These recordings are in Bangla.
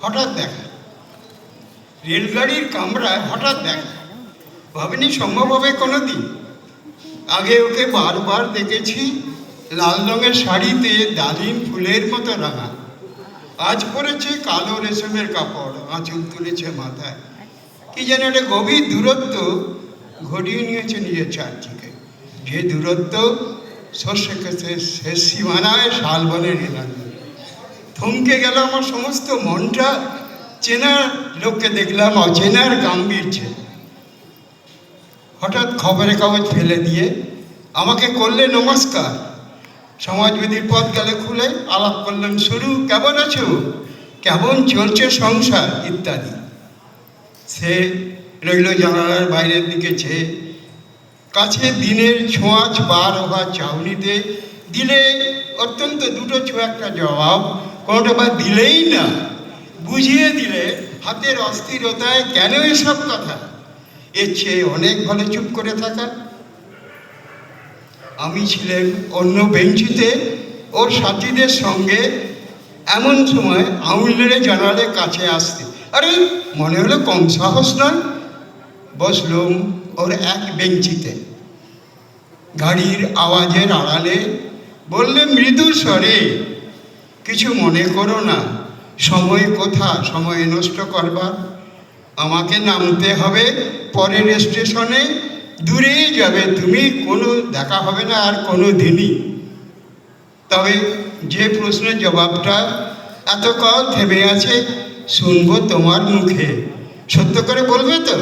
হঠাৎ দেখা, রেলগাড়ির কামরায় হঠাৎ দেখা। ভাবিনি সম্ভব হবে কোনো দিন। আগে ওকে বারবার দেখেছি লাল রঙের শাড়িতে ডালিম ফুলের মতো রাঙা। আজ পরেছে কালো রেশমের কাপড়, আঁচল তুলেছে মাথায়। কি যেন একটা গভীর দূরত্ব ঘটিয়ে নিয়েছে নিজের চারদিকে। যে দূরত্ব সর্ষে ক্ষেতের শেষ সীমানায় শালবনের এলাকা। থমকে গেল আমার সমস্ত মনটা। চেনা লোককে দেখলাম অচেনার গাম্ভীর্যে। হঠাৎ খবরের কাগজ ফেলে দিয়ে আমাকে করলে নমস্কার। সমাজবিধির পথ গেলে খুলে আলাপ করলাম শুরু। কেমন আছো, কেমন চলছে সংসার ইত্যাদি। সে রইল জানালার বাইরের দিকে চেয়ে। কাছে দিনের ছোঁয়াচ বার হওয়ার চাউনিতে দিলে অত্যন্ত দুটো একটা জবাব, কোনোটা বা দিলেই না, বুঝিয়ে দিলে হাতের অস্থিরতায় কেন এসব কথা। এর চেয়ে অনেক ভালো চুপ করে থাকা। আমি ছিলেন অন্য বেঞ্চিতে ওর সাথীদের সঙ্গে। এমন সময় আঙুল নেড়ে জানালে কাছে আসতে। আরে মনে হলো কম সাহস নয়। বসলুম ওর এক বেঞ্চিতে। গাড়ির আওয়াজের আড়ালে বললে মৃদু স্বরে, কিছু মনে করো না, সময় কোথা সময় নষ্ট করবার। আমাকে নামতে হবে পরের স্টেশনে, দূরেই যাবে তুমি, কোনো দেখা হবে না আর কোনো দিনই। তবে যে প্রশ্নের জবাবটা এতকাল থেমে আছে শুনবো তোমার মুখে, সত্য করে বলবে তো?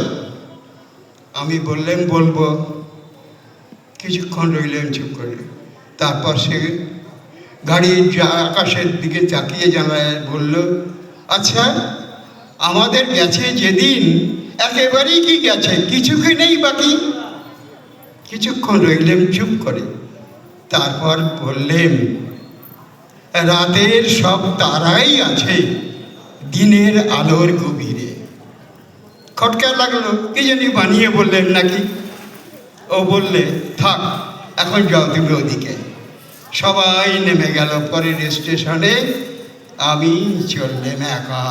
আমি বললেন বলবো। কিছুক্ষণ রইলেন চুপ করে। তারপর সে গাড়ির আকাশের দিকে তাকিয়ে জানায় বলল, আচ্ছা আমাদের গেছে যেদিন একেবারেই কি গেছে, কিছু কি নেই বাকি? কিছুক্ষণ রইলেন চুপ করে। তারপর বললেন, রাতের সব তারাই আছে দিনের আলোর গভীরে। খটকা লাগলো, কি জানি বানিয়ে বললেন নাকি। ও বললে, থাক এখন যাও তুমি ওদিকে। সবাই নেমে গেল পরের স্টেশনে, আমি চললেন একা।